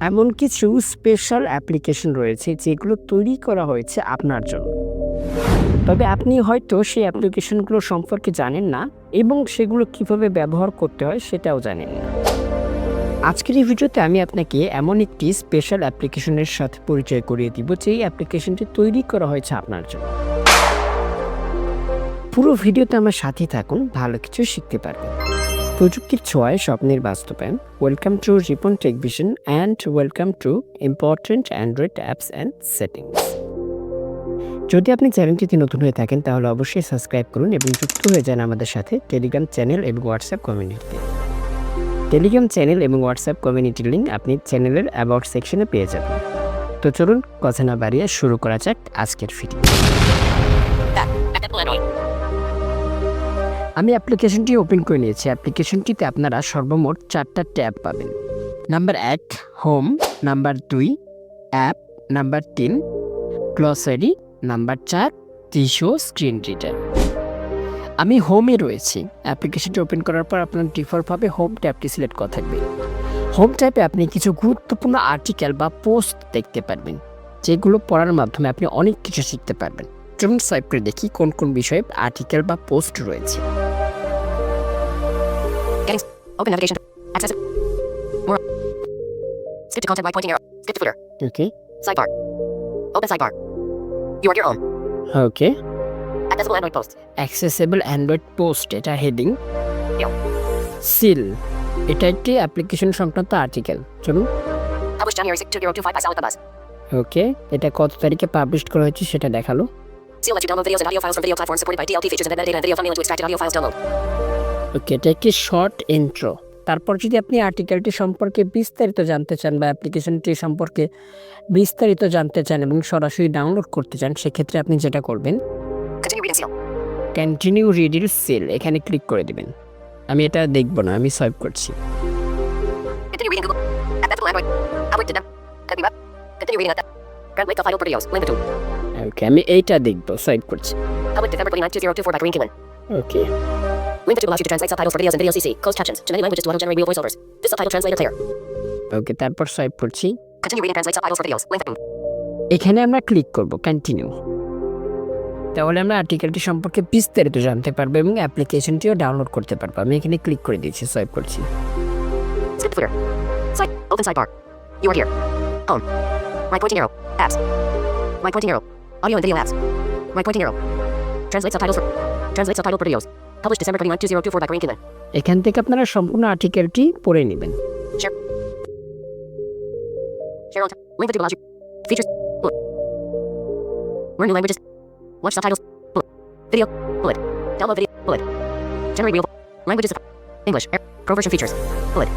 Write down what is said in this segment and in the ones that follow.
এমন কিছু special application রয়েছে যেগুলো তৈরি করা হয়েছে আপনার জন্য। তবে আপনি হয়তো সেই অ্যাপ্লিকেশনগুলো সম্পর্কে জানেন না এবং সেগুলো কিভাবে ব্যবহার করতে হয় সেটাও জানেন না। আজকের এই ভিডিওতে আমি আপনাকে এমন একটি স্পেশাল অ্যাপ্লিকেশনের সাথে পরিচয় করিয়ে দিব যেই অ্যাপ্লিকেশনটি তৈরি করা হয়েছে আপনার জন্য। পুরো ভিডিওতে আমার সাথে থাকুন, ভালো কিছু শিখতে পারবেন। প্রযুক্তির ছোঁয়ায় স্বপ্নের বাস্তবায়ন। Welcome to Ripon tech vision and welcome to important Android apps and settings. যদি আপনি চ্যানেলটিতে নতুন হয়ে থাকেন তাহলে অবশ্যই সাবস্ক্রাইব করুন এবং যুক্ত হয়ে যান আমাদের সাথে টেলিগ্রাম চ্যানেল এবং হোয়াটসঅ্যাপ কমিউনিটিতে। টেলিগ্রাম চ্যানেল এবং হোয়াটসঅ্যাপ কমিউনিটির লিঙ্ক আপনি চ্যানেলের অ্যাবাউট সেকশনে পেয়ে যাবেন। তো চলুন কথা না বাড়িয়ে শুরু করা যাক আজকের ভিডিও। আমি অ্যাপ্লিকেশনটি ওপেন করে নিয়েছি। অ্যাপ্লিকেশনটিতে আপনারা সর্বমোট 4টা ট্যাব পাবেন। Number 1 home, number 2 app, number 3 glossary, number 4 tissue screen reader. আমি হোমে রয়েছি। অ্যাপ্লিকেশনটি ওপেন করার পর আপনার ডিফল্টভাবে হোম ট্যাবটি সিলেক্ট করা থাকবে। হোম ট্যাবে আপনি কিছু গুরুত্বপূর্ণ আর্টিকেল বা পোস্ট দেখতে পারবেন, যেগুলো পড়ার মাধ্যমে আপনি অনেক কিছু শিখতে পারবেন। চলুন সাইড করে দেখি কোন কোন বিষয়ে আর্টিকেল বা পোস্ট রয়েছে। Open navigation. Access it. More. Skip to content by pointing arrow. Skip to footer. Okay Sidebar. Open sidebar. You are your own. Okay Accessible Android post. Accessible Android post, এটা heading. Ew. Seal, এটা একটি application সংক্রান্ত article. চলুন। Published January 6, 2025 by Salad Babas. ওকে, এটা কত তারিখে publish করা হয়েছে সেটা দেখালো। Seal lets you download videos and audio files from video platforms supported by DLT features and embedded data and video thumbnail to extracted audio files download. ওকে, এটা একটি short intro. তারপর যদি আপনি আর্টিকেলটি সম্পর্কে বিস্তারিত জানতে চান বা অ্যাপ্লিকেশনটি সম্পর্কে বিস্তারিত জানতে চান এবং সরাসরি ডাউনলোড করতে চান, সেক্ষেত্রে আপনি যেটা করবেন Continue reading seal. Continue reading seal, এখানে ক্লিক করে দিবেন। আমি এটা দেখব না, আমি সোয়াইপ করছি। Continue reading Google. Accessible Android. Public to them. Copy web. Continue reading at Grant Lake of File Videos. Link to. ওকে, আমি এইটা দেখব, সোয়াইপ করছি। Public December 29, 2024 by Green Keelan. Okay Link to allows you to translate subtitles for videos and video CC. Closed captions to many languages to auto-generate real voiceovers. This subtitle translator clear. ওকে, তারপর swipe করছি। Continue reading translate subtitles for videos. Link to. এখানে আমরা click করব continue. তাহলে আমরা আর্টিকেলটি সম্পর্কে বিস্তারিত জানতে পারবো এবং অ্যাপ্লিকেশনটিও ডাউনলোড করতে পারবো। আমি এখানে ক্লিক করে দিয়েছি, সোয়াইপ করছি। Skip to footer. Side. Open sidebar. You are here. Home. Right pointing arrow. Apps. Right pointing arrow. Audio and video apps. Right pointing arrow. Translate subtitles for videos. Published December 29, 2024 by Green Keelan. এখান থেকে আপনারা সম্পূর্ণ আর্টিকেলটি পড়ে নেবেন। Share. Share on top. Link to allows you. Features. Bullet. Learn new languages. Watch subtitles. Bullet. Video. Bullet. Download video. Bullet. Generate real languages. English. Pro version features. Bullet.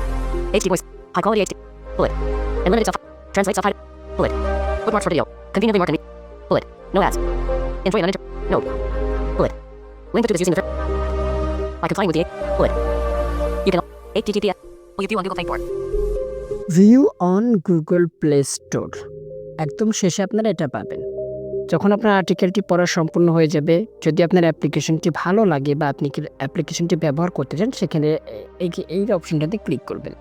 HD voice. High quality HD. Bullet. Unlimited self. Translate subtitle. Bullet. Bookmarks for video. Conveniently marked. Bullet. No ads. Enjoy an No. Bullet. Link to this using the by complying with the bullet. You can HTTPS. Will you view on Google Play Store? View on Google play store, একদম শেষে আপনারা এটা পাবেন। যখন আপনার আর্টিকেলটি পড়া সম্পূর্ণ হয়ে যাবে, যদি আপনার অ্যাপ্লিকেশনটি ভালো লাগে বা আপনি অ্যাপ্লিকেশনটি ব্যবহার করতে চান, সেখানে এই অপশনটাতে ক্লিক করবেন।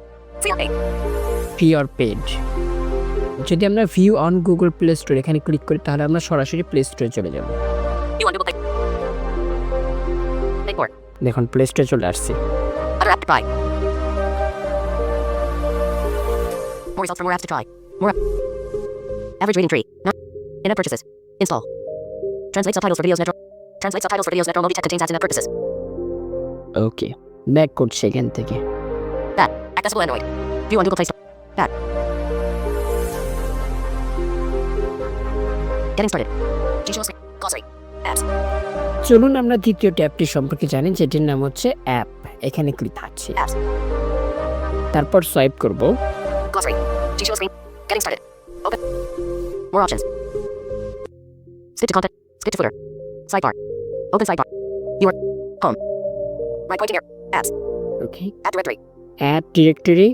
Free or paid. যদি আমরা view on Google play Store এখানে ক্লিক করি তাহলে আমরা সরাসরি প্লে স্টোরে চলে যাব। You on Google Play. Play Store. দেখুন প্লে স্টোরে চলে আসছে। Other app to try. More results for more apps to try. More. Average rating tree. Not. In-app purchases. Install. Translate subtitles for videos. Metro. Translate subtitles for videos. Metro Mobi Tech contains ads in-app purchases. Okay, back করছি এখান থেকে। That. Accessible Android. View on Google Play Store. That. Getting started. Visual screen. Glossary. Apps. চলুন আমরা দ্বিতীয় ট্যাবটি সম্পর্কে জানি, যেটির নাম হচ্ছে অ্যাপ। এখানে ক্লিক থাকছে। Apps. তারপর সোয়াইপ করব। Glossary. Visual screen. Getting started. Open. More options. Skip to content. Skip to footer. Sidebar. Open sidebar. You are home. Right pointing arrow. Apps. Okay, App directory. App directory.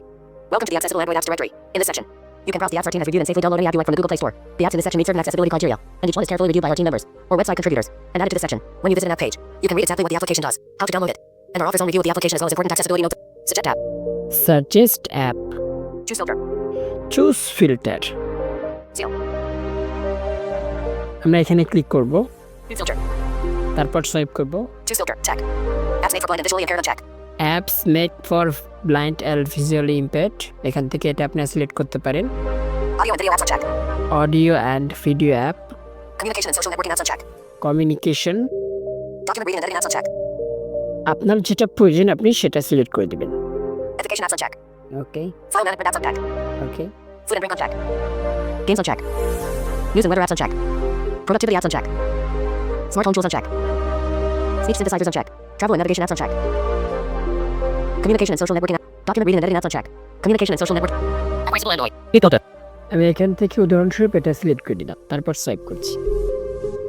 Welcome to the Accessible Android Apps directory. In this section, you can browse the apps our team has reviewed and safely download any app you like from the Google Play Store. The apps in this section meet certain accessibility criteria, and each one is carefully reviewed by our team members or website contributors and added to this section. When you visit an app page, you can read exactly what the application does, how to download it, and our offers own review of the application as well as important accessibility notes. Suggest app. Suggest app. Choose filter. Choose filter. Seal. আমরা এখানে click করব, New filter. তারপর swipe করব। Choose filter. Check. Apps made for blind and visually impaired. Check. Apps made for blind and visually impaired, এখান থেকে এটা আপনি select করতে পারেন। Audio and video apps on check. Audio and video app, Communication and social networking apps on check. Communication, Document reading and editing apps on check. আপনার যেটা প্রয়োজন আপনি সেটা সিলেক্ট করে দেবেন। Education apps on check. Okay File management apps on check. Okay Food and drink on check. Games on check. News and weather apps on check. Productivity apps on check. Smart home tools on check. Speech synthesizers on check. Travel and navigation apps on check. Communication and social networking app. Document reading and editing apps on check. Communication and social network. Appraisal Android. New filter. আমি এখান থেকে উদাহরণস্বরূপ এটা select করে দিলাম, তারপর swipe করছি।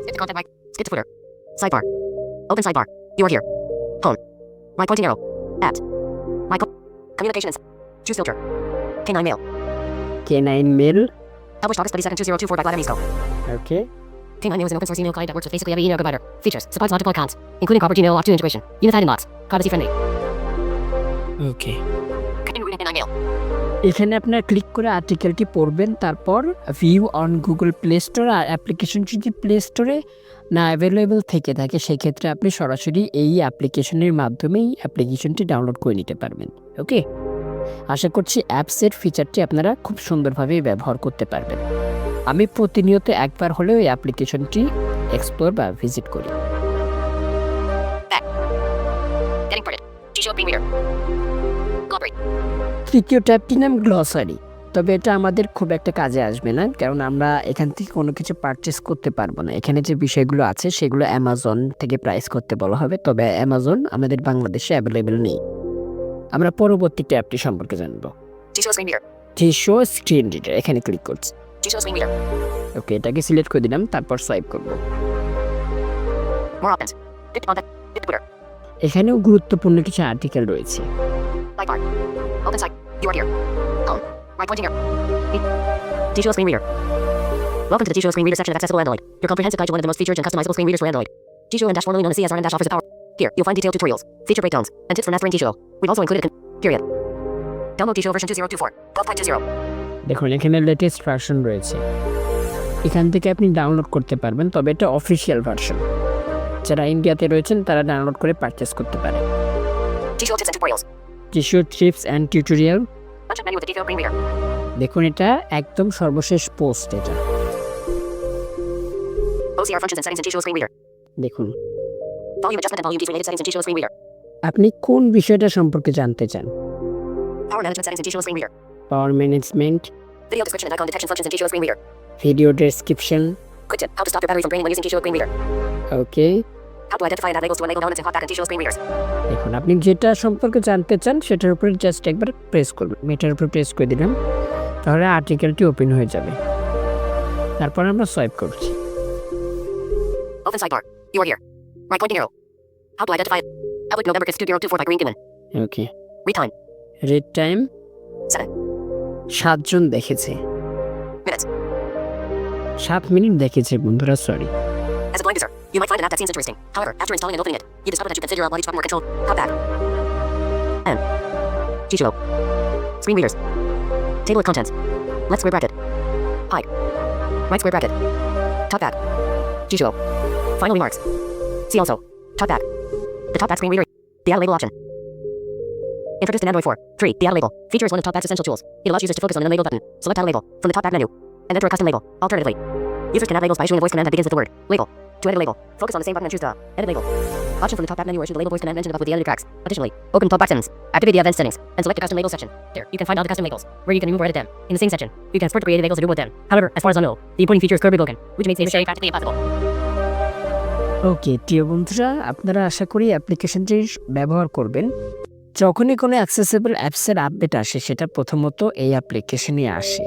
Skip to content mic. Skip to Twitter. Sidebar. Open sidebar. You are here. Home. Right pointing arrow. At. Communications. Choose filter. K9 mail. K9 mail, Published August 22nd, 2024 by Vladimir Misko. Okay K9 Mail is an open source email client that works with basically every email provider. Features. Supports multiple accounts, including corporate Gmail auth2 integration. Unified inbox. Privacy friendly. Okay. Continue reading K9 Mail. এখানে আপনার click করে আর্টিকেলটি পড়বেন, তারপর view on Google play store. আর application যদি play স্টোরে না অ্যাভেলেবেল থেকে থাকে সেক্ষেত্রে আপনি সরাসরি এই অ্যাপ্লিকেশনের মাধ্যমেই অ্যাপ্লিকেশনটি ডাউনলোড করে নিতে পারবেন। ওকে, আশা করছি অ্যাপসের ফিচারটি আপনারা খুব সুন্দরভাবে ব্যবহার করতে পারবেন। আমি প্রতিনিয়ত একবার হলেও এই অ্যাপ্লিকেশনটি এক্সপ্লোর বা ভিজিট করি। Getting printed. G-Show Screen Reader. Collaborate. তৃতীয় ট্যাবটির নাম গ্লসারি, তবে এটা আমাদের খুব একটা কাজে আসবে না, কারণ আমরা এখান থেকে কোনো কিছু পারচেস করতে পারবো না। এখানে যে বিষয়গুলো আছে সেগুলো অ্যামাজন থেকে প্রাইস করতে বলা হবে, তবে অ্যামাজন আমাদের বাংলাদেশে অ্যাভেলেবেল নেই। আমরা পরবর্তী ট্যাবটি সম্পর্কে জানবো। G-Show Screen Reader. G-Show screen reader, এখানে ক্লিক করছি। G-Show Screen Reader. ওকে, এটাকে সিলেক্ট করে দিলাম, তারপর সোয়াইপ করব। More options. Skip to content. Skip to Twitter. এখানেও গুরুত্বপূর্ণ কিছু আর্টিকেল রয়েছে। Sidebar. Open site. You are here. Home. Right pointing arrow. G-Show Screen Reader. Welcome to the G-Show Screen Reader section of Accessible Android. Your comprehensive guide to one of the most featured and customizable screen readers for Android. G-Show and formerly known as CSRM offers the power. Here, you'll find detailed tutorials, feature breakdowns, and tips for mastering G-Show. We've also included period. Download G-Show version 2024. 12.20. দেখুন এখানে latest version রয়েছে, এখান থেকে আপনি download করতে পারবেন, তবে এটা অফিসিয়াল ভার্সন। যারা ইন্ডিয়াতে রয়েছেন তারা ডাউনলোড করে পারচেস করতে পারেন। G-Show tips and tutorials. G-Show tips and tutorial, Function menu with the G-Show Screen Reader. দেখুন এটা একদম সর্বশেষ পোস্ট। এটা OCR functions and settings in G-Show Screen Reader. দেখুন Volume adjustment and volume related settings in G-Show Screen Reader. আপনি কোন বিষয়টা সম্পর্কে জানতে চান। Power management settings in G-Show Screen Reader. Power management, Video description and icon detection functions in G-Show Screen Reader. Video description, Quick tip: how to stop your battery from draining when using G-Show Screen Reader. Okay. How to identify and add labels to enable downloads and hotback in G-Show Screen Readers. দেখুন আপনি যেটা সম্পর্কে জানতে চান সেটার উপরে just একবার press করবেন। আমি এটার উপরে প্রেস করে দিলাম, তাহলে আর্টিকেলটি ওপেন হয়ে যাবে। তারপর আমরা সোয়াইপ করছি। Open sidebar. You are here. Right pointing arrow. How to identify Public November 5th, 2024 by Green Giman. Okay, Read time. Red time 7 7 জন দেখেছে, minutes. 7 মিনিট দেখেছে বন্ধুরা, sorry. As a blind user, you might find an app that seems interesting. However, after installing and opening it, you discover that you can figure out while each button more control. Hotback. N. G-Show. Screen readers. Table of contents. Left square bracket. Hide. Right square bracket. Talkback. G-Show. Final remarks. See also. Talkback. The Talkback screen reader. The add label option. Introduced in Android 4. 3. The add label. Feature is one of Talkback's essential tools. It allows users to focus on an unlabeled button. Select add label from the Talkback menu and enter a custom label. Alternatively, users can add labels by issuing a voice command that begins with the word label. To edit a label, focus on the same button and choose the edit label option from the Talkback menu or issue the label voice command mentioned above with the edited tracks. Additionally, open Talkback settings, activate the event settings, and select the custom labels section. There, you can find all the custom labels, where you can remove or edit them. In the same section, you can export the created labels and do with them. However, as far as I know, the importing feature is currently broken, which makes it practically impossible. ওকে, প্রিয় বন্ধুরা, আপনারা আশা করি অ্যাপ্লিকেশনটি ব্যবহার করবেন। যখনই কোনো accessible অ্যাপসের আপডেট আসে সেটা প্রথমত এই অ্যাপ্লিকেশনে আসে।